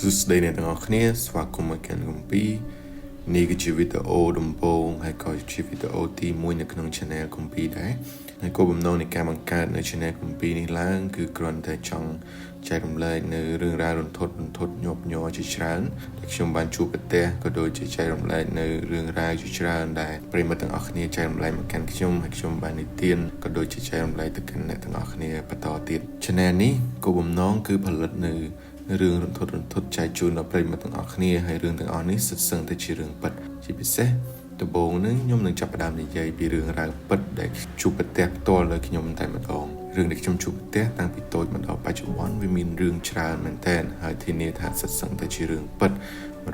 សួស្តីអ្នកទាំងអស់គ្នាស្វាគមន៍មកកាន់កំពីនេះគឺជាវីដេអូដំបូងហើយក៏ជាវីដេអូទី1នៅក្នុង Channel កំពីដែរហើយគោលបំណងនៃការបង្កើតនៅ Channel កំពីនេះឡើងគឺគ្រាន់តែចង់ចែករំលែកនៅរឿងរ៉ាវរន្ធត់ញាប់ញ័រជាច្រើនដែលខ្ញុំបានជួបប្រទះក៏ដូចជាចែករំលែកនៅរឿងរ៉ាវជាច្រើនដែលប្រិយមិត្តទាំងអស់គ្នាចែករំលែកមកកាន់ខ្ញុំហើយខ្ញុំបាននិទានក៏ដូចជាចែករំលែកទៅកាន់អ្នកទាំងអស់គ្នាបន្តទៀត Channel នេះគោលបំណងគឺផលិតនៅរឿងរន្ធត់ចែកជូនដល់ប្រិយមិត្តទាំងអស់គ្នាហើយរឿងទាំងអស់នេះសុទ្ធសឹងតែជារឿងពិតជាពិសេសដំបូងនឹងខ្ញុំនឹងចាប់ផ្ដើមនិយាយពីរឿងរ៉ាវពិតដែលជួបប្រទះផ្ទាល់លើខ្ញុំតែម្ដងរឿងដែលខ្ញុំជួបប្រទះតាំងពីតូចមកដល់បច្ចុប្បន្នវាមានរឿងច្រើនមែនទែនហើយធានាថាសុទ្ធសឹងតែជារឿងពិត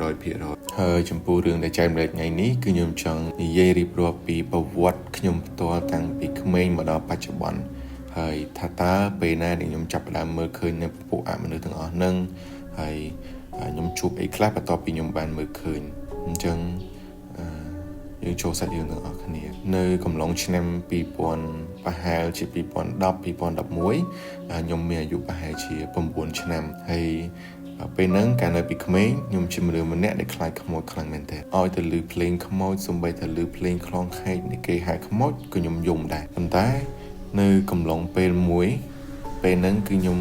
100% ហើយចំពោះរឿងដែលចែករំលែកថ្ងៃនេះគឺខ្ញុំចង់និយាយរៀបរាប់ពីប្រវត្តិខ្ញុំផ្ទាល់តាំងពីក្មេងមកដល់បច្ចុប្បន្នហើយថាតើពេលណាដែលខ្ញុំចាប់ផ្ដើមមើលឃើញនៅពួកអមនុស្សទាំងអស់ហ្នឹងហើយខ្ញុំជួបអីខ្លះបន្ទាប់ពីខ្ញុំបានមើលឃើញអញ្ចឹងយើងចូលសាច់រឿងទាំងអស់គ្នានៅកំឡុងឆ្នាំ2000ប្រហែលជា2010 2011ខ្ញុំមានអាយុប្រហែលជា9ឆ្នាំហើយពេលហ្នឹងកាលនៅពីក្មេងខ្ញុំជាមនុស្សម្នាក់ដែលខ្លាចខ្មោចខ្លាំងមែនទែនឲ្យទៅឮភ្លេងខ្មោចសូម្បីតែឮភ្លេងខ្លងខែកនៃគេហៅខ្មោចក៏ខ្ញុំយំដែរប៉ុន្តែនៅកំឡុងពេលមួយពេលហ្នឹងគឺខ្ញុំ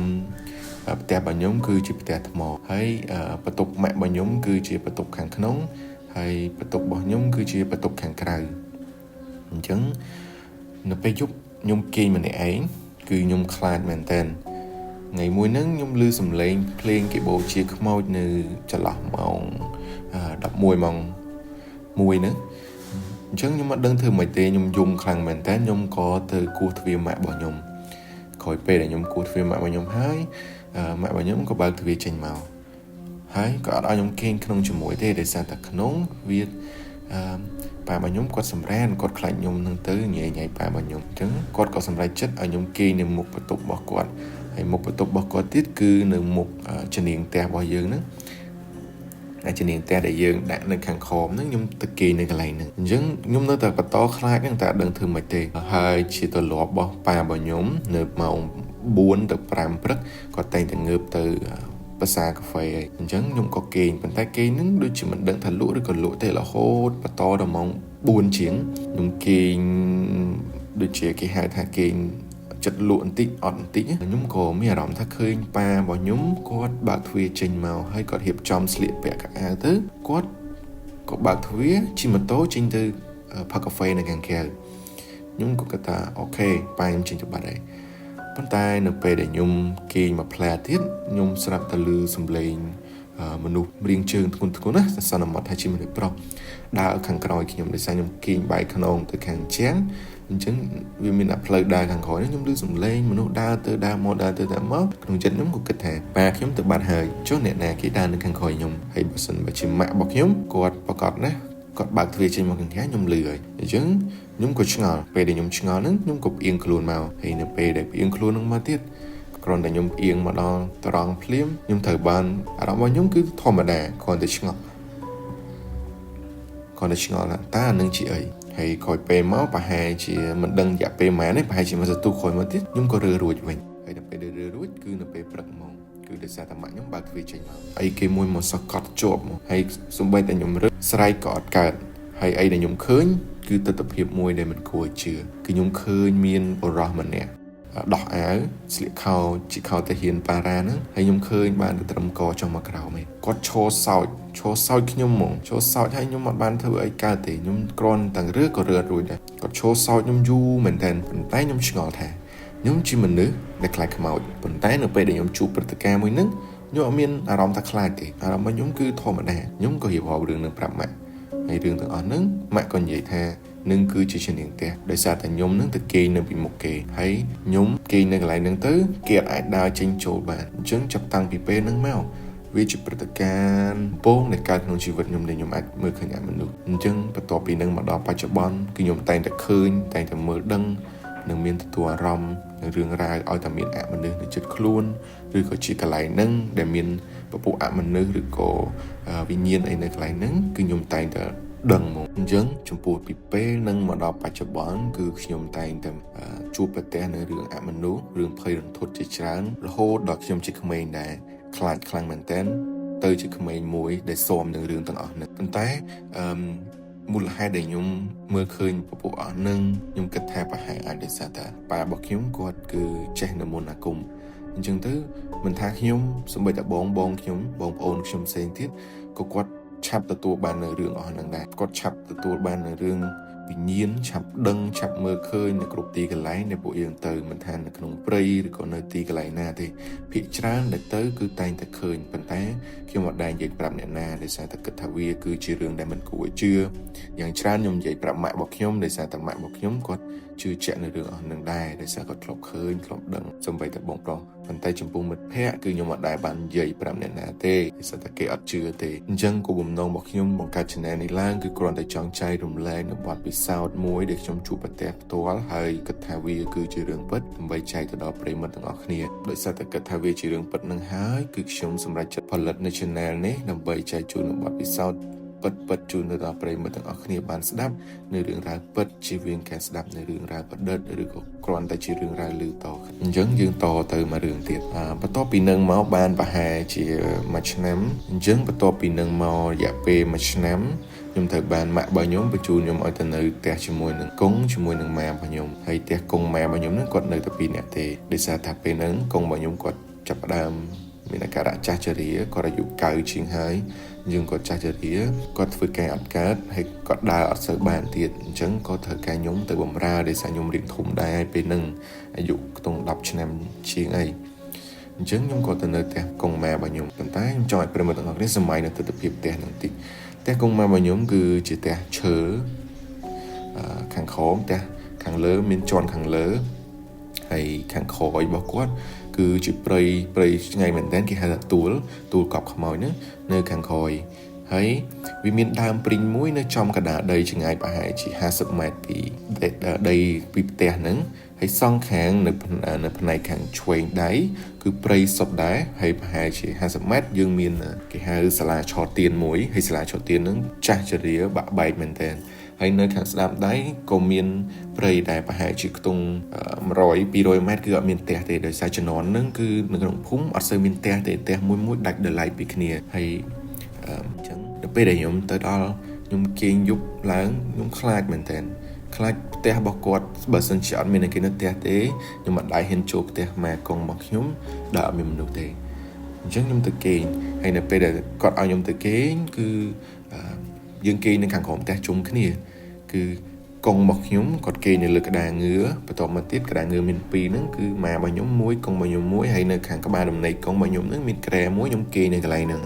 ផ្ទះរបស់ខ្ញុំគឺជាផ្ទះថ្មហើយបន្ទប់ម៉ាក់របស់ខ្ញុំគឺជាបន្ទប់ខាងក្នុងហើយបន្ទប់របស់ខ្ញុំគឺជាបន្ទប់ខាងក្រៅអញ្ចឹងនៅពេលយប់ខ្ញុំគេងម្នាក់ឯងគឺខ្ញុំខ្លាចមែនតើថ្ងៃមួយហ្នឹងខ្ញុំឮសំឡេងភ្លេងគេបូជាខ្មោចនៅចន្លោះម៉ោង11ម៉ោង1ហ្នឹងអញ្ចឹងខ្ញុំអត់ដឹងធ្វើម៉េចទេខ្ញុំយំខ្លាំងមែនតើខ្ញុំក៏ទៅគោះទ្វារម៉ាក់របស់ខ្ញុំក្រោយពេលដែលខ្ញុំគោះទ្វារម៉ាក់របស់ខ្ញុំហើយម៉ាក់របស់ខ្ញុំក៏បើកទ្វារចេញមកហើយក៏អត់ឲ្យខ្ញុំគេងក្នុងជាមួយទេដោយសារតែក្នុងវាប៉ារបស់ខ្ញុំគាត់សម្រានគាត់ខ្លាចខ្ញុំនឹងទៅញ៉ៃប៉ារបស់ខ្ញុំអញ្ចឹងគាត់ក៏សម្រេចចិត្តឲ្យខ្ញុំគេងនៅមុខបន្ទប់របស់គាត់ហើយមុខបន្ទប់របស់គាត់ទៀតគឺនៅមុខជំនាងផ្ទះរបស់យើងហ្នឹងជំនាងផ្ទះដែលយើងដាក់នៅខាងខំហ្នឹងខ្ញុំទៅគេងនៅកន្លែងហ្នឹងអញ្ចឹងខ្ញុំនៅតែបន្តខ្លាចហ្នឹងតែអត់ដឹងធ្វើម៉េចទេហើយជាទម្លាប់របស់ប៉ារបស់ខ្ញុំនៅម៉ោង4ទៅ5ព្រឹកគាត់តែងតែងើបទៅភាសាកាហ្វេហើយអញ្ចឹងខ្ញុំក៏គេងប៉ុន្តែគេងហ្នឹងដូចជាមិនដឹងថាលក់ឬក៏លក់ទេរហូតបន្តដល់ម៉ោង4ជាងខ្ញុំគេងដូចជាគេហៅថាគេងចិត្តលក់បន្តិចអត់បន្តិចខ្ញុំក៏មានអារម្មណ៍ថាឃើញប៉ារបស់ខ្ញុំគាត់បើកទ្វារចេញមកហើយគាត់រៀបចំស្លៀកពាក់កៅអៅទៅគាត់ក៏បើកទ្វារជិះម៉ូតូចេញទៅផឹកកាហ្វេនៅខាងក្រៅខ្ញុំក៏គិតថាអូខេប៉ាខ្ញុំចេញទៅបាត់ហើយប៉ុន្តែនៅពេលដែលខ្ញុំគេងមកផ្លែទៀតខ្ញុំស្រាប់តែឮសំឡេងមនុស្សរៀងជើងធ្ងន់ណាសន្មតថាជាមនុស្សប្រុសដើរខាងក្រោយខ្ញុំដោយសារខ្ញុំគេងបែរខ្នងទៅខាងជាងអញ្ចឹងវាមានតែផ្លូវដើរខាងក្រោយខ្ញុំឮសំឡេងមនុស្សដើរទៅដើរមកក្នុងចិត្តខ្ញុំក៏គិតថាប៉ាខ្ញុំទៅបាត់ហើយចុះអ្នកណាគេដើរនៅខាងក្រោយខ្ញុំហើយបើសិនបើជាម៉ាក់របស់ខ្ញុំគាត់ប្រកាសណាគាត់បើកទ្វារចេញមកខាងក្រៅខ្ញុំលឺហើយអញ្ចឹងខ្ញុំក៏ឆ្ងល់ពេលដែលខ្ញុំឆ្ងល់ហ្នឹងខ្ញុំក៏ផ្អៀងខ្លួនមកហើយនៅពេលដែលផ្អៀងខ្លួនហ្នឹងមកទៀតគ្រាន់តែខ្ញុំផ្អៀងមកដល់ត្រង់ភ្លាមខ្ញុំត្រូវបានអារម្មណ៍របស់ខ្ញុំគឺធម្មតាគ្រាន់តែឆ្ងល់ថាតើនឹងជាអីហើយក្រោយពេលមកប្រហែលជាមិនដឹងរយៈពេលម៉ែនេះប្រហែលជាមួយសន្ទុះក្រោយមកទៀតខ្ញុំក៏រើរួចវិញហើយដល់ពេលរើរួចគឺនៅពេលព្រឹកហ្មងគឺដោយសារតែម៉ាក់ខ្ញុំបើកទ្វារចេញមកអីគេមួយមកសកត់ជាប់មកហើយសំបីតែខ្ញុំរើស្រែកក៏អត់កើតហើយអីដែលខ្ញុំឃើញគឺទស្សនវិជ្ជាមួយដែលមិនគួរជឿគឺខ្ញុំឃើញមានបរិសម្នាក់ដោះអាវស្លៀកខោជាខោតាហ៊ានប៉ារ៉ាហ្នឹងហើយខ្ញុំឃើញបានទៅត្រឹមកចុះមកក្រោមឯងគាត់ឈរសោចខ្ញុំហ្មងឈរសោចហើយខ្ញុំអត់បានធ្វើអីកើតទេខ្ញុំគ្រាន់តែរើក៏រើអត់រួចដែរគាត់ឈរសោចខ្ញុំយូរមែនតើប៉ុន្តែខ្ញុំឆ្ងល់ថាខ្ញុំជាមនុស្សដែលខ្លាចខ្មោចប៉ុន្តែនៅពេលដែលខ្ញុំជួបព្រឹត្តិការណ៍មួយហ្នឹងខ្ញុំអត់មានអារម្មណ៍ថាខ្លាចទេអារម្មណ៍របស់ខ្ញុំគឺធម្មតាខ្ញុំក៏រៀបរាប់រឿងនឹងប្រាប់ម៉ាក់ហើយរឿងទាំងអស់ហ្នឹងម៉ាក់ក៏និយាយថានឹងគឺជាជំនាញផ្ទះដោយសារតែខ្ញុំនឹងទៅគេងនៅពីមុខគេហើយខ្ញុំគេងនៅកន្លែងហ្នឹងទៅគេអាចដើរចេញចូលបានអញ្ចឹងចាប់តាំងពីពេលហ្នឹងមកវាជាព្រឹត្តិការណ៍ពងដែលកើតក្នុងជីវិតខ្ញុំដែលខ្ញុំអាចមើលឃើញអាមនុស្សអញ្ចឹងបន្ទាប់ពីហ្នឹងមកដល់បច្ចុប្បន្នគឺខ្ញុំតែងតែឃើញតែងតែមើលដឹងនិងមានទទួលអារម្មណ៍នឹងរឿងរ៉ាវឲ្យតែមានអមនុស្សនៅជិតខ្លួនឬក៏ជាកន្លែងហ្នឹងដែលមានពពួកអមនុស្សឬក៏វិញ្ញាណអីនៅកន្លែងហ្នឹងគឺខ្ញុំតែងតែដឹងមកអញ្ចឹងចំពោះពីពេលនឹងមកដល់បច្ចុប្បន្នគឺខ្ញុំតែងតែជួបប្រទះនៅរឿងអមនុស្សរឿងភ័យរន្ធត់ជាច្រើនរហូតដល់ខ្ញុំជាក្មេងដែរខ្លាចខ្លាំងមែនទែន ទៅជាក្មេងមួយដែលស៊ាំនឹងរឿងទាំងអស់ហ្នឹងប៉ុន្តែមូលហេតុដែលខ្ញុំមើលឃើញពពួកអស់ហ្នឹងខ្ញុំគិតថាប្រហែលអាចដោយសារតែប៉ារបស់ខ្ញុំគាត់គឺចេះនៅមន្តអាគមអញ្ចឹងទៅមិនថាខ្ញុំសូម្បីតែបងខ្ញុំបងប្អូនខ្ញុំផ្សេងទៀតក៏គាត់ឆាប់ទទួលបាននៅរឿងអស់ហ្នឹងដែរគាត់ឆាប់ទទួលបាននៅរឿងវិញ្ញាណឆាប់ដឹងឆាប់មើលឃើញនៅគ្រប់ទីកន្លែងដែលពួកយើងទៅមិនថានៅក្នុងព្រៃឬក៏នៅទីកន្លែងណាទេភាគច្រើនដែលទៅគឺតែងតែឃើញប៉ុន្តែខ្ញុំអត់ដែរនិយាយប្រាប់អ្នកណាដោយសារតែគិតថាវាគឺជារឿងដែលមិនគួរឲ្យជឿយ៉ាងច្រើនខ្ញុំនិយាយប្រាប់ម៉ាក់របស់ខ្ញុំដោយសារតែម៉ាក់របស់ខ្ញុំគាត់ជឿជាក់នៅរឿងអស់ហ្នឹងដែរដោយសារគាត់ធ្លាប់ឃើញធ្លាប់ដឹងសូម្បីតែបងប្រុសប៉ុន្តែចំពោះមិត្តភ័ក្តិគឺខ្ញុំអត់ដែរបាននិយាយប្រាប់អ្នកណាទេដោយសារតែគេអត់ជឿទេអញ្ចឹងគោលបំណងរបស់ខ្ញុំបង្កើត channel នេះឡើងគឺគ្រាន់តែចង់ចែករំលែកនៅបទពិសោធន៍មួយដែលខ្ញុំជួបប្រទះផ្ទាល់ហើយគិតថាវាគឺជារឿងពិតដើម្បីចែកទៅដល់ប្រិយមិត្តទាំងអស់គ្នាដោយសារតែគិតថាវាជារឿងពិតនឹងហើយគឺខ្ញុំសម្រេចចិត្តផលិតនៅ channel នេះដើម្បីចែកជូននៅបទពិសោធន៍ពិតជូនទៅដល់ប្រិយមិត្តទាំងអស់គ្នាបានស្ដាប់នៅរឿងរ៉ាវពិតជាវាការស្ដាប់នៅរឿងរ៉ាវប្រឌិតឬក៏គ្រាន់តែជារឿងរ៉ាវឮតអញ្ចឹងយើងតទៅមករឿងទៀតបន្ទាប់ពីនឹងមកបានប្រហែលជាមួយឆ្នាំអញ្ចឹងបន្ទាប់ពីនឹងមករយៈពេលមួយឆ្នាំខ្ញុំត្រូវបានម៉ាក់របស់ខ្ញុំបញ្ជូនខ្ញុំឲ្យទៅនៅផ្ទះជាមួយនឹងកុងជាមួយនឹងម៉ែរបស់ខ្ញុំហើយផ្ទះកុងម៉ែរបស់ខ្ញុំហ្នឹងគាត់នៅតែ2នាក់ទេដោយសារថាពេលហ្នឹងកុងរបស់ខ្ញុំគាត់ចាប់ផ្ដើមមានអាការៈចាស់ជរាគាត់អាយុ90ជាងហើយយើងគាត់ចាស់ជរាគាត់ធ្វើការអត់កើតហើយគាត់ដើរអត់សូវបានទៀតអញ្ចឹងក៏ត្រូវការខ្ញុំទៅបម្រើដោយសារខ្ញុំរៀងធំដែរហើយពេលហ្នឹងអាយុខ្ទង់10ឆ្នាំជាងអីអញ្ចឹងខ្ញុំក៏ទៅនៅផ្ទះកុងម៉ែរបស់ខ្ញុំប៉ុន្តែខ្ញុំចង់ឲ្យប្រិមត្តទាំងអស់គ្នាសម័យនៅទស្សនវិជ្ជាផ្ទះហ្នឹងតិចផ្ទះកុងម៉ែរបស់ខ្ញុំគឺជាផ្ទះឈើខាងក្រោមផ្ទះខាងលើមានជាន់ខាងលើហើយខាងក្រោយរបស់គាត់គឺជាព្រៃឆ្ងាយមែនតើគេហៅថាទួលកប់ខ្មោចហ្នឹងនៅខាងក្រោយហើយវាមានដើមព្រីងមួយនៅចំកណ្ដាលដីឆ្ងាយប្រហែលជា50ម៉ែត្រពីដីពីផ្ទះហ្នឹងហើយសងខាងនៅផ្នែកខាងឆ្វេងដៃគឺព្រៃសុទ្ធដែរហើយប្រហែលជា50ម៉ែត្រយើងមានគេហៅសាលាឆទានមួយហើយសាលាឆទានហ្នឹងចាស់ជរាបាក់បែកមែនតើហើយនៅខាងស្ដាំដៃក៏មានព្រៃដែរប្រហែលជាខ្ទង់100-200ម៉ែត្រគឺអត់មានផ្ទះទេដោយសារជំនាន់ហ្នឹងគឺនៅក្នុងភូមិអត់សូវមានផ្ទះទេផ្ទះមួយដាច់ដោយឡែកពីគ្នាហើយអញ្ចឹងដល់ពេលដែលខ្ញុំទៅដល់ខ្ញុំគេងយប់ឡើងខ្ញុំខ្លាចមែនតើខ្លាចផ្ទះរបស់គាត់បើសិនជាអត់មានគេនៅផ្ទះទេខ្ញុំអត់ដែរហ៊ានចូលផ្ទះម៉ែកុងរបស់ខ្ញុំដែលអត់មានមនុស្សទេអញ្ចឹងខ្ញុំទៅគេងហើយនៅពេលដែលគាត់ឲ្យខ្ញុំទៅគេងគឺយើងគេងនៅខាងក្រោមផ្ទះជុំគ្នាគឺកុងរបស់ខ្ញុំគាត់គេងនៅលើក្តារងឿបន្ទាប់មកទៀតក្តារងឿមាន2ហ្នឹងគឺម៉ារបស់ខ្ញុំមួយកុងរបស់ខ្ញុំមួយហើយនៅខាងក្បាលដំណេកកុងរបស់ខ្ញុំហ្នឹងមានគ្រែមួយខ្ញុំគេងនៅកន្លែងហ្នឹង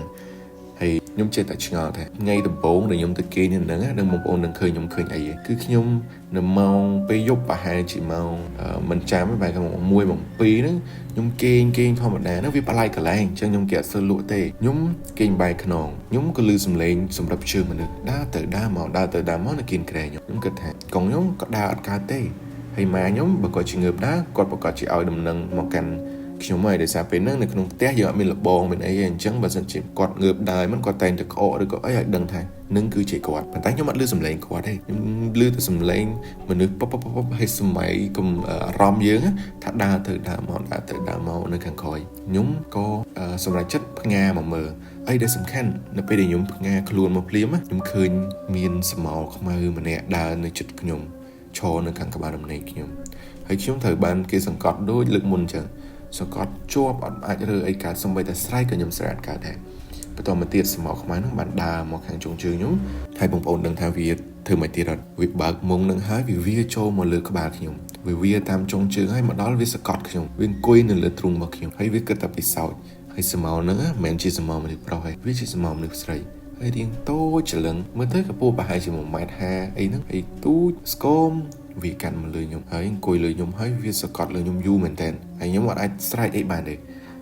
ហើយខ្ញុំចេះតែឆ្ងល់ថាថ្ងៃដំបូងដែលខ្ញុំទៅគេងនៅហ្នឹងនឹងបងប្អូននឹងឃើញខ្ញុំឃើញអីគឺខ្ញុំនៅម៉ោងពេលយប់ប្រហែលជាម៉ោងមិនចាំទេបែរម៉ោង1ម៉ោង2ហ្នឹងខ្ញុំគេងធម្មតាហ្នឹងវាប្លែកកន្លែងអញ្ចឹងខ្ញុំគេអត់សូវលក់ទេខ្ញុំគេងបែរខ្នងខ្ញុំក៏ឮសំឡេងសម្រាប់ជើងមនុស្សដើរទៅដើរមកនៅគៀនក្រែខ្ញុំគិតថាកុងខ្ញុំក៏ដើរអត់កើតទេហើយម៉ាខ្ញុំបើគាត់ជាងើបដើរគាត់ប្រកាសជាឲ្យដំណឹងមកកាន់ខ្ញុំហើយដោយសារពេលហ្នឹងនៅក្នុងផ្ទះយើងអត់មានលបងមានអីទេអញ្ចឹងបើសិនជាគាត់ងើបដើរមិនគាត់តែងតែក្អកឬក៏អីឲ្យដឹងថានឹងគឺជាគាត់ប៉ុន្តែខ្ញុំអត់ឮសំឡេងគាត់ទេខ្ញុំឮតែសំឡេងមនុស្សប៉ុបហើយសម័យកុំអារម្មណ៍យើងថាដើរទៅដើរមកនៅខាងក្រោយខ្ញុំក៏សម្រេចចិត្តផ្ងាមកមើលអីដែលសំខាន់នៅពេលដែលខ្ញុំផ្ងាខ្លួនមកភ្លាមខ្ញុំឃើញមានស្មោលខ្មៅម្នាក់ដើរនៅជិតខ្ញុំឈរនៅខាងក្បាលដំណេកខ្ញុំហើយខ្ញុំត្រូវបានគេសង្កត់ដូចលើកមុនអញ្ចឹងសង្កត់ជាប់អត់អាចរើអីកើតសំបីតែស្រែកក៏ខ្ញុំស្រែកកើតដែរបន្តមកទៀតស្មោខ្មៅហ្នឹងបានដើរមកខាងជើងខ្ញុំហើយបងប្អូនដឹងថាវាធ្វើមិនទៀតអត់វាបើកមុងនឹងហើយវាចូលមកលើក្បាលខ្ញុំវាតាមចុងជើងហើយមកដល់វាសង្កត់ខ្ញុំវាអង្គុយនៅលើទ្រូងរបស់ខ្ញុំហើយវាគិតតែពិសោធន៍ហើយស្មោហ្នឹងមិនមែនជាស្មោមនុស្សប្រុសទេវាជាស្មោមនុស្សស្រីហើយរៀងតូចច្រឡឹងមើលទៅកម្ពស់ប្រហែលជា1.50 ម៉ែត្រអីហ្នឹងហើយទូចស្គមវាកាន់មកលើខ្ញុំហើយអង្គុយលើខ្ញុំហើយវាសកត់លើខ្ញុំយូរមែនតើហើយខ្ញុំអត់អាចស្រែកអីបានទេ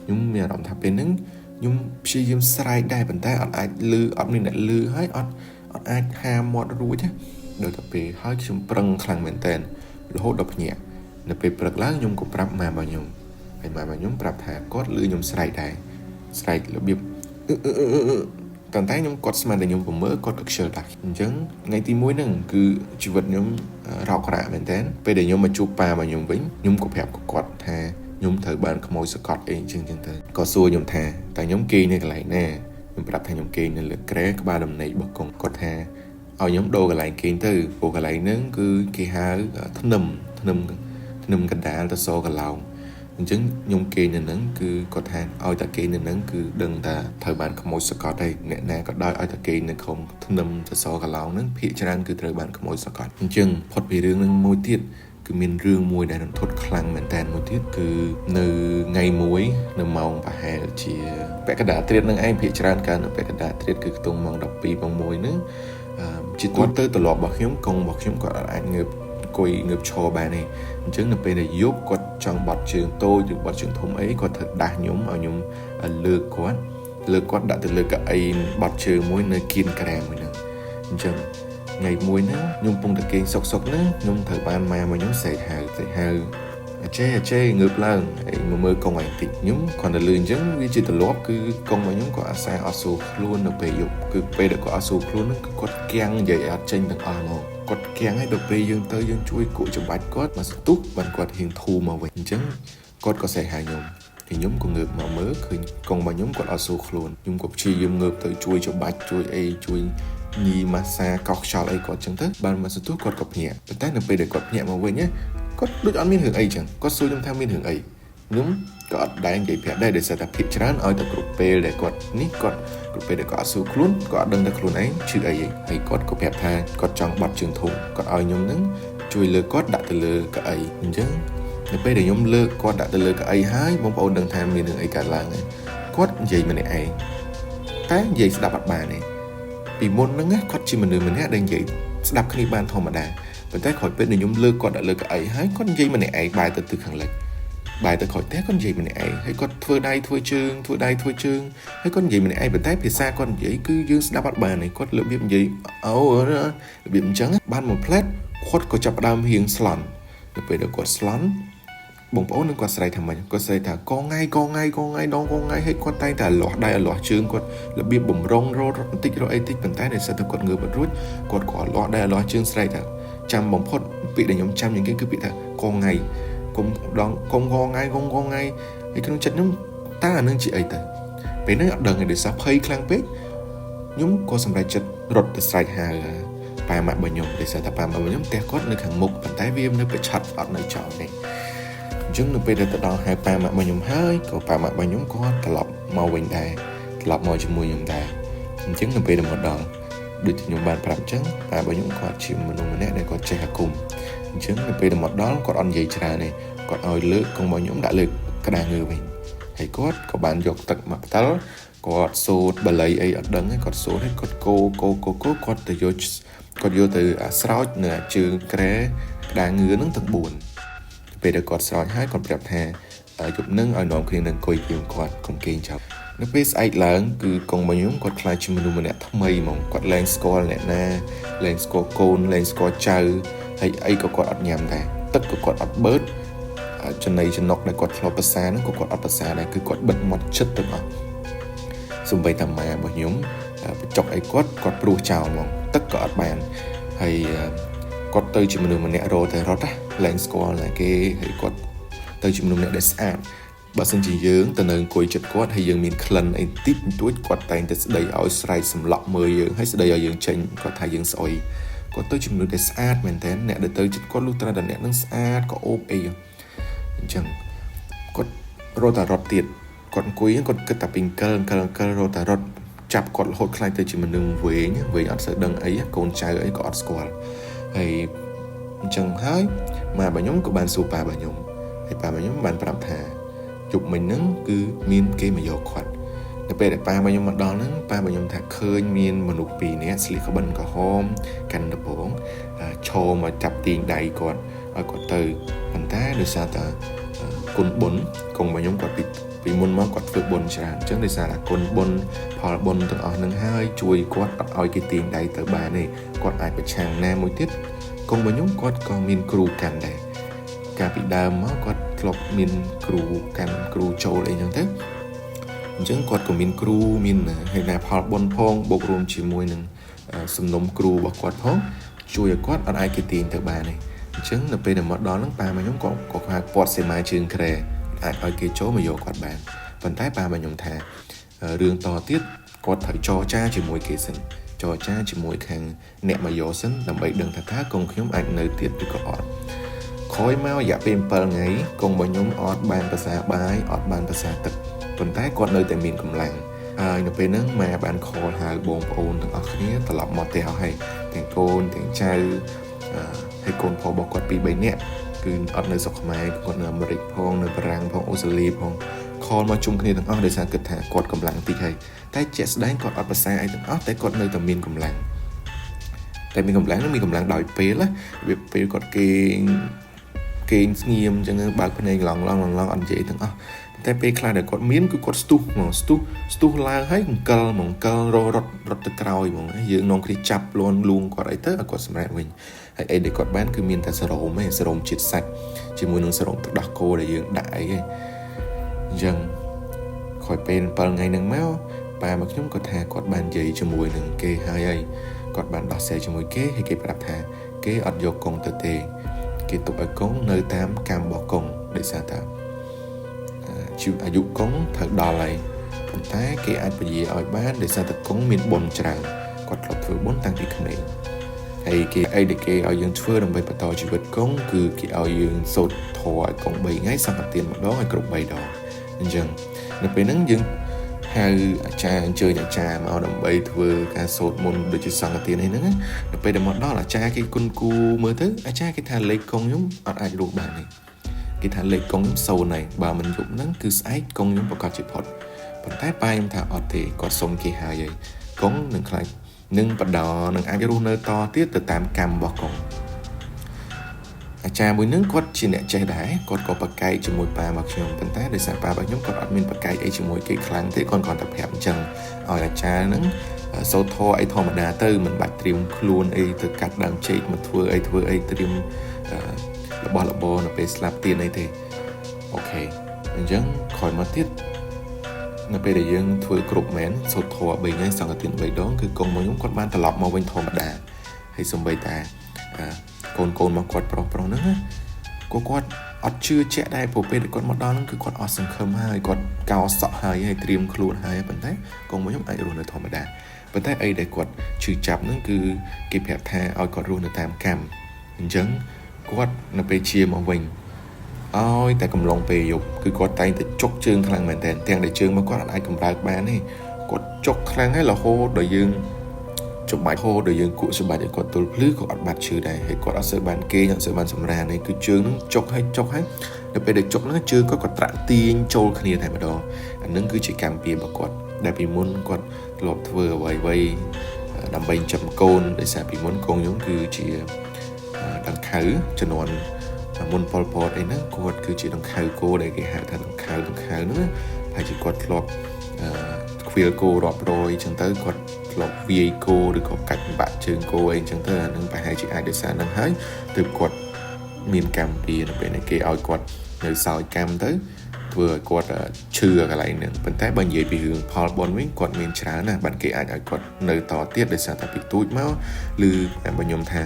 ខ្ញុំមានអារម្មណ៍ថាពេលហ្នឹងខ្ញុំព្យាយាមស្រែកដែរប៉ុន្តែអត់អាចអត់មានអ្នកឮហើយអត់អាចហាមាត់រួចទេដល់ទៅពេលហើយខ្ញុំប្រឹងខ្លាំងមែនតើរហូតដល់ភ្ញាក់នៅពេលព្រឹកឡើងខ្ញុំក៏ប្រាប់ម៉ែរបស់ខ្ញុំហើយម៉ែរបស់ខ្ញុំប្រាប់ថាគាត់ឮខ្ញុំស្រែកដែរស្រែករបៀបតែខ្ញុំគាត់ស្មានតែខ្ញុំប្រមើគាត់ក៏ខ្ជិលដែរអញ្ចឹងថ្ងៃទី1ហ្នឹងគឺជីវិតខ្ញុំរោគរ៉ាមែនតើពេលដែលខ្ញុំមកជួបប៉ារបស់ខ្ញុំវិញខ្ញុំក៏ប្រាប់គាត់ថាខ្ញុំត្រូវបានខ្មោចសកត់អីអញ្ចឹងទៅក៏សួរខ្ញុំថាតែខ្ញុំគេងនៅកន្លែងណា ខ្ញុំប្រាប់ថាខ្ញុំគេងនៅលើក្រែក្បាលដំណេករបស់កងគាត់ថាឲ្យខ្ញុំដូរកន្លែងគេងទៅព្រោះកន្លែងហ្នឹងគឺគេហៅធ្នឹមកណ្ដាលទៅសកឡោមអញ្ចឹងខ្ញុំគេងនៅហ្នឹងគឺគាត់ថាឲ្យតែគេងនៅហ្នឹងគឺដឹងថាត្រូវបានខ្មោចសកត់ហើយអ្នកណាក៏ដោយឲ្យតែគេងនៅក្នុងធ្នឹមទៅសកឡោមហ្នឹងភាគច្រើនគឺត្រូវបានខ្មោចសកត់អញ្ចឹងផុតពីរឿងហ្នឹងមួយទៀតគឺមានរឿងមួយដែលរន្ធត់ខ្លាំងមែនតើមួយទៀតគឺនៅថ្ងៃមួយនៅម៉ោងប្រហែលជាពាក់កណ្ដាលត្រៀតនឹងឯងភាគច្រើនកាលនៅពាក់កណ្ដាលត្រៀតគឺខ្ទង់ម៉ោង12ម៉ោង1ហ្នឹងជាទូទៅទម្លាប់របស់ខ្ញុំកងរបស់ខ្ញុំគាត់អាចងើបអង្គុយងើបឈរបានទេអញ្ចឹងនៅពេលដែលយប់គាត់ចង់បត់ជើងតូចឬបត់ជើងធំអីគាត់ត្រូវដាស់ខ្ញុំឲ្យខ្ញុំលើកគាត់ដាក់ទៅលើកៅអីបត់ជើងមួយនៅគៀនក្រែមួយហ្នឹងអញ្ចឹងថ្ងៃមួយហ្នឹងខ្ញុំពងតែគេងសុកហ្នឹងខ្ញុំត្រូវបានម៉ែមកខ្ញុំស្រែកហៅអាចេងើបឡើងហើយមកមើលកងឯងតិចខ្ញុំគាត់ទៅលឺអញ្ចឹងវាជាទម្លាប់គឺកងរបស់ខ្ញុំក៏អាសាអត់ស៊ូខ្លួននៅពេលយប់គឺពេលដែលគាត់អត់ស៊ូខ្លួនហ្នឹងគឺគាត់គាំងនិយាយអត់ចេញទាំងអស់មកគាត់គាំងឲ្យដល់ពេលយើងទៅយើងជួយគក់ចំបាច់គាត់មកស្ទុះបានគាត់ហ៊ានធូរមកវិញអញ្ចឹងគាត់ក៏ស្រែកហៅខ្ញុំខ្ញុំក៏ងើបមកមើលឃើញកងរបស់ខ្ញុំគាត់អត់ស៊ូខ្លួនខ្ញុំក៏ព្យាយាមងើបទៅជួយចំបាច់ជួយអីជួយញីម៉ាសាកោសខ្យល់អីគាត់ចឹងទៅបានមកស្ទុះគាត់ក៏ភ្ញាក់ប៉ុន្តែនៅពេលដែលគាត់ភ្ញាក់មកវិញគាត់ដូចអត់មានរឿងអីចឹងគាត់សួរខ្ញុំថាមានរឿងអីខ្ញុំក៏អត់ដែរនិយាយប្រាប់ដែរដោយសារតែភាគច្រើនឲ្យតែគ្រប់ពេលដែលគាត់នេះគាត់គ្រប់ពេលដែលគាត់អត់ស៊ូខ្លួនគាត់អត់ដឹងថាខ្លួនឯងឈឺអីហើយគាត់ក៏ប្រាប់ថាគាត់ចង់បត់ជើងធំគាត់ឲ្យខ្ញុំនឹងជួយលើគាត់ដាក់ទៅលើកៅអីអញ្ចឹងនៅពេលដែលខ្ញុំលើកគាត់ដាក់ទៅលើកៅអីហើយបងប្អូនដឹងថាមានរឿងអីកើតឡើងហើយគាត់និយាយម្នាក់ឯងតែនិយាយស្ដាប់អត់បានទេពីមុនហ្នឹងគាត់ជាមនុស្សម្នាក់ដែលនិយាយស្ដាប់គ្នាបានធម្មតាប៉ុន្តែក្រោយពេលដែលខ្ញុំលើកគាត់ដាក់លើកៅអីហើយគាត់និយាយម្នាក់ឯងបែរទៅទិសខាងលិចបែរទៅក្រោយផ្ទះគាត់និយាយម្នាក់ឯងហើយគាត់ធ្វើដៃធ្វើជើងហើយគាត់និយាយម្នាក់ឯងប៉ុន្តែភាសាគាត់និយាយគឺយើងស្ដាប់អត់បានទេគាត់លើករបៀបនិយាយរបៀបអញ្ចឹងបានមួយផ្លែតគាត់ក៏ចាប់ផ្ដើមរៀងស្លន់ទៅពេលដែលគាត់ស្លន់បងប្អូននឹងគាត់ស្រែកថាម៉េចគាត់ស្រែកថាកងថ្ងៃហើយគាត់តែងតែលាស់ដៃលាស់ជើងគាត់របៀបបំរុងរត់បន្តិចរត់អីតិចប៉ុន្តែដោយសារតែគាត់ងើបអត់រួចគាត់ក៏លាស់ដៃលាស់ជើងស្រែកថាចាំបំផុតពាក្យដែលខ្ញុំចាំជាងគេគឺពាក្យថាកងថ្ងៃកងថ្ងៃហើយក្នុងចិត្តខ្ញុំតើអានឹងជាអីទៅពេលហ្នឹងអត់ដឹងទេដោយសារភ័យខ្លាំងពេកខ្ញុំក៏សម្រេចចិត្តរត់ទៅស្រែកហៅប៉ាម៉ាក់របស់ខ្ញុំដោយសារតែប៉ាម៉ាក់របស់ខ្ញុំផ្ទះគាត់នៅខាងមុខប៉ុន្តែវានៅប្រឆាត់អត់នៅចោលទេអញ្ចឹងនៅពេលដែលទៅដល់ហៅប៉ាម៉ាក់របស់ខ្ញុំហើយក៏ប៉ាម៉ាក់របស់ខ្ញុំក៏ត្រឡប់មកវិញដែរត្រឡប់មកជាមួយខ្ញុំដែរអញ្ចឹងនៅពេលដែលមកដល់ដូចខ្ញុំបានប្រាប់អញ្ចឹងប៉ារបស់ខ្ញុំគាត់ជាមនុស្សម្នាក់ដែលគាត់ចេះអាគមអញ្ចឹងនៅពេលដែលមកដល់គាត់អត់និយាយច្រើនទេគាត់ឲ្យលើកកងរបស់ខ្ញុំដាក់លើក្តារងើវិញហើយគាត់ក៏បានយកទឹកមកផ្តិលគាត់សូត្របល័យអីអត់ដឹងទេគាត់សូត្រហើយគាត់កូគាត់ទៅយកទៅស្រោចនៅជើងក្រែក្តារងើហ្នឹងទាំង4ពេលដែលគាត់ស្រោចហើយគាត់ប្រាប់ថាយប់នឹងឲ្យនាំគ្នានឹងអង្គុយពីគាត់កុំគេងចាប់នៅពេលស្អែកឡើងគឺកងរបស់ខ្ញុំគាត់ខ្លាចជាមនុស្សម្នាក់ថ្មីហ្មងគាត់លែងស្គាល់អ្នកណាលែងស្គាល់កូនលែងស្គាល់ចៅហើយអីក៏គាត់អត់ញ៉ាំដែរទឹកក៏គាត់អត់បឺតចំណីចំណុកដែលគាត់ធ្លាប់ប្រសាហ្នឹងក៏គាត់អត់ប្រសាដែរគឺគាត់បិទមាត់ជិតទាំងអស់សំបីតាម៉ារបស់ខ្ញុំបញ្ចុកអីគាត់ព្រោះចោលហ្មងទឹកក៏អត់បានហើយគាត់ទៅជាមនុស្សម្នាក់រត់លែងស្គាល់ណាគេហើយគាត់ទៅជាមនុស្សម្នាក់ដែលស្អាតបើសិនជាយើងទៅនៅអង្គុយចិត្តគាត់ហើយយើងមានក្លិនអីតិចតួចគាត់តែងតែស្ដីឲ្យស្រែកសម្លក់មើលយើងហើយស្ដីឲ្យយើងចេញគាត់ថាយើងស្អុយគាត់ទៅជាមនុស្សដែលស្អាតមែនតើអ្នកដែលទៅចិត្តគាត់លុះត្រាតែអ្នកនឹងស្អាតក៏អូបអីអញ្ចឹងគាត់រត់ទៀតគាត់អង្គុយគាត់គិតតែពីកិលរត់ចាប់គាត់រហូតខ្លាចទៅជាមនុស្សវែងអត់សូវដឹងអីកូនចៅអីក៏អត់ស្គាល់ហើយអញ្ចឹងហើយម៉ារបស់ខ្ញុំក៏បានសួរប៉ារបស់ខ្ញុំហើយប៉ារបស់ខ្ញុំបានប្រាប់ថាយប់មិញហ្នឹងគឺមានគេមកយកគាត់នៅពេលដែលប៉ារបស់ខ្ញុំមកដល់ហ្នឹងប៉ារបស់ខ្ញុំថាឃើញមានមនុស្ស2នាក់ស្លៀកក្បិនក្រហមកាន់ដំបងឈរមកចាប់ទាញដៃគាត់ឲ្យគាត់ទៅប៉ុន្តែដោយសារតែគុណបុណ្យកងរបស់ខ្ញុំគាត់ពីមុនមកគាត់ធ្វើបុណ្យច្រើនអញ្ចឹងដោយសារតែគុណបុណ្យផលបុណ្យទាំងអស់ហ្នឹងហើយជួយគាត់អត់ឲ្យគេទាញដៃទៅបានទេគាត់អាចប្រឆាំងណាមួយទៀតកងរបស់ខ្ញុំគាត់ក៏មានគ្រូកាន់ដែរកាលពីដើមមកគាត់ធ្លាប់មានគ្រូកាន់គ្រូចូលអីចឹងទៅអញ្ចឹងគាត់ក៏មានគ្រូមានហេតុណាផលបុណ្យផងបូករួមជាមួយនឹងសំណុំគ្រូរបស់គាត់ផងជួយឲ្យគាត់អត់អាចគេទាញទៅបានទេអញ្ចឹងនៅពេលដែលមកដល់ហ្នឹងប៉ារបស់ខ្ញុំក៏ហៅពាត់សេម៉ាជើងក្រែអាចឲ្យគេចូលមកយកគាត់បានប៉ុន្តែប៉ារបស់ខ្ញុំថារឿងតទៀត គាត់ត្រូវចរចាជាមួយគេសិនចរចាជាមួយខាងអ្នកមកយកសិនដើម្បីដឹងថាកូនខ្ញុំអាចនៅទៀតឬក៏អត់ក្រោយមករយៈពេល7ថ្ងៃកូនរបស់ខ្ញុំអត់បានប្រសាបាយអត់បានប្រសាទឹកប៉ុន្តែគាត់នៅតែមានកម្លាំងហើយនៅពេលហ្នឹងម៉ែបានខលហៅបងប្អូនទាំងអស់គ្នាត្រឡប់មកផ្ទះហើយទាំងកូនទាំងចៅហើយកូនប្រុសរបស់គាត់2 3នាក់គឺអត់នៅស្រុកខ្មែរគាត់នៅអាមេរិកផងនៅបារាំងផងអូស្ត្រាលីផងខលមកជុំគ្នាទាំងអស់ដោយសារគិតថាគាត់កម្លាំងតិចហើយតែជាក់ស្ដែងគាត់អត់ប្រសើរអីទាំងអស់តែគាត់នៅតែមានកម្លាំងតែមានកម្លាំងនឹងមានកម្លាំងដោយពេលវាពេលគាត់គេងស្ងៀមអញ្ចឹងបើកភ្នែកឡងអត់និយាយទាំងអស់តែពេលខ្លះដែលគាត់មានគឺគាត់ស្ទុះឡើងហើយកង្កលរត់ទៅក្រោយហ្មងយើងនងគ្នាចាប់លួងគាត់អីទៅឲ្យគាត់សម្រាប់វិញហើយអីដែលគាត់បានគឺមានតែសេរ៉ូមសេរ៉ូមជាតិសាច់ជាមួយនឹងសេរ៉ូមទឹកដោះគោដែលយើងដាក់អីហ្នឹងអញ្ចឹងក្រោយពេល7ថ្ងៃហ្នឹងមកប៉ាមកខ្ញុំគាត់ថាគាត់បាននិយាយជាមួយនឹងគេហើយគាត់បានដោះស្រាយជាមួយគេហើយគេប្រាប់ថាគេអត់យកកង់ទៅទេគេទុកឲ្យកង់នៅតាមកម្មរបស់កង់ដោយសារថាអាយុកង់ត្រូវដល់ហើយប៉ុន្តែគេអាចពជាឲ្យបានដោយសារតែកង់មានបុណ្យច្រើនគាត់ធ្លាប់ធ្វើបុណ្យតាំងពីក្មេងហើយគេអីដែលគេឲ្យយើងធ្វើដើម្បីបន្តជីវិតកង់គឺគេឲ្យយើងសូត្រធម៌ឲ្យកង់3ថ្ងៃសង្ឃទានម្ដងឲ្យគ្រប់3ដងអញ្ចឹងនៅពេលហ្នឹងយើងហៅអាចារ្យអញ្ជើញអាចារ្យមកដើម្បីធ្វើការសូត្រមន្តដូចជាសង្ឃទានហ្នឹងនៅពេលដែលមកដល់អាចារ្យគេគុណគូមើលទៅអាចារ្យគេថាលេខកង់ខ្ញុំអត់អាចរស់បានទេគេថាលេខកង់ខ្ញុំ0ហើយបើមិនយប់ហ្នឹងគឺស្អែកកង់ខ្ញុំប្រកាសជាផុតប៉ុន្តែប៉ាខ្ញុំថាអត់ទេគាត់សុំគេហើយកង់នឹងខ្លាចនឹងបដនឹងអាចរស់នៅតទៀតទៅតាមកម្មរបស់កង់អាចារ្យមួយហ្នឹងគាត់ជាអ្នកចេះដែរគាត់ក៏ប្រកែកជាមួយប៉ារបស់ខ្ញុំប៉ុន្តែដោយសារប៉ារបស់ខ្ញុំគាត់អត់មានប្រកែកអីជាមួយគេខ្លាំងទេគាត់គ្រាន់តែប្រាប់អញ្ចឹងឲ្យអាចារ្យហ្នឹងសូត្រធម៌អីធម្មតាទៅមិនបាច់ត្រៀមខ្លួនអីទៅកាត់ដើមចេកមកធ្វើអីត្រៀមរបស់របរនៅពេលស្លាប់ទៀតអីទេអូខេអញ្ចឹងក្រោយមកទៀតនៅពេលដែលយើងធ្វើគ្រប់មែនសូត្រធម៌3ថ្ងៃសង្ឃទាន3ដងគឺកូនរបស់ខ្ញុំគាត់បានត្រឡប់មកវិញធម្មតាហើយសូម្បីតែកូនមកគាត់ប្រុសហ្នឹងគាត់អត់ជឿជាក់ដែរព្រោះពេលគាត់មកដល់ហ្នឹងគឺគាត់អត់សង្ឃឹមហើយគាត់កោសក់ហើយត្រៀមខ្លួនហើយប៉ុន្តែកូនរបស់ខ្ញុំអាចរស់នៅធម្មតាប៉ុន្តែអីដែលគាត់ឈឺចាប់ហ្នឹងគឺគេប្រាប់ថាឲ្យគាត់រស់នៅតាមកម្មអញ្ចឹងគាត់នៅពេលជាមកវិញឲ្យតែកំឡុងពេលយប់គឺគាត់តែងតែជុកជើងខ្លាំងមែនតើទាំងដែលជើងមកគាត់អាចកម្រើកបានទេគាត់ជុកខ្លាំងហើយរហូតដល់យើងច្បាច់ហូរដល់យើងគក់ច្បាច់ឲ្យគាត់ទល់ភ្លឺក៏អត់បាត់ឈឺដែរហើយគាត់អត់សូវបានគេអត់សូវបានសម្រានទេគឺជើងនឹងជុកហើយដល់ពេលដែលជុកហ្នឹងជើងគាត់ត្រាក់ទាញចូលគ្នាតែម្ដងអានឹងគឺជាកម្មពៀរបស់គាត់ដែលពីមុនគាត់ធ្លាប់ធ្វើអ្វីដើម្បីចិញ្ចឹមកូនដោយសារពីមុនកូនខ្ញុំគឺជាដង្ខៅជំនាន់មុនប៉ុលពតអីហ្នឹងគាត់គឺជាដង្ខៅគោដែលគេហៅថាដង្ខៅហ្នឹងហើយជាគាត់ធ្លាប់ខ្វៀលគោរាប់រយអញ្ចឹងទៅគាត់ធ្លាប់វាយគោឬក៏កាច់បាក់ជើងគោអីអញ្ចឹងទៅអានឹងប្រហែលជាអាចដោយសារហ្នឹងហើយទើបគាត់មានកម្មពីនៅពេលនេះគេឲ្យគាត់នៅសោយកម្មទៅធ្វើឲ្យគាត់ឈឺកន្លែងហ្នឹងប៉ុន្តែបើនិយាយពីរឿងផលបុណ្យវិញគាត់មានច្រើនណាស់បាទគេអាចឲ្យគាត់នៅតទៀតដោយសារតែពីទូចមកឬបើខ្ញុំថា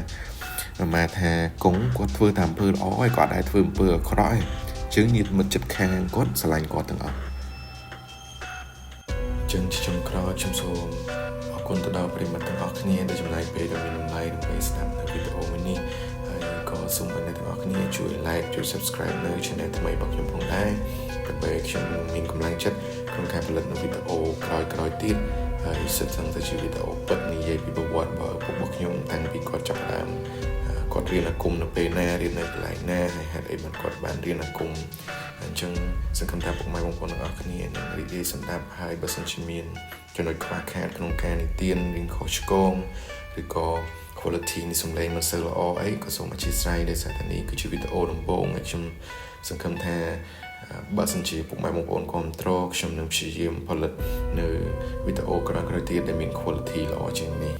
អាថាកងគាត់ធ្វើតាមអំពើល្អហើយគាត់អាចធ្វើអំពើអាក្រក់ហើយជើងញាតិមិត្តជិតខាងគាត់ស្រឡាញ់គាត់ទាំងអស់ចឹងខ្ញុំក្រោយខ្ញុំសូមអរគុណទៅដល់ប្រិយមិត្តទាំងអស់គ្នាដែលចំណាយពេលដ៏មានតម្លៃដើម្បីស្ដាប់នៅវីដេអូមួយនេះហើយក៏សូមឲ្យអ្នកទាំងអស់គ្នាជួយ like ជួយ subscribe នៅ channel ថ្មីរបស់ខ្ញុំផងដែរដើម្បីខ្ញុំមានកម្លាំងចិត្តក្នុងការផលិតនៅវីដេអូក្រោយទៀតហើយសិតសឹងតែជាវីដេអូពិតនិយាយពីប្រវត្តិរបស់ខ្ញុំតាំងពីគាត់ចាប់ផ្ដើមគាត់រៀនអាគមនៅពេលណារៀននៅកន្លែងណាហើយហេតុអីបានគាត់បានរៀនអាគមអញ្ចឹងសង្ឃឹមថាពុកម៉ែបងប្អូនទាំងអស់គ្នានឹងរីករាយសម្ដាប់ហើយបើសិនជាមានចំណុចខ្វះខាតក្នុងការនិទានរៀនខុសឆ្គងឬក៏ quality នៃសំឡេងមិនសូវល្អអីក៏សូមអធិស្ឋានដោយសារតែនេះគឺជាវីដេអូដំបូងហើយខ្ញុំសង្ឃឹមថាបើសិនជាពុកម៉ែបងប្អូនគាំទ្រខ្ញុំនឹងព្យាយាមផលិតនៅវីដេអូក្រោយៗទៀតដែលមាន quality ល្អជាងនេះ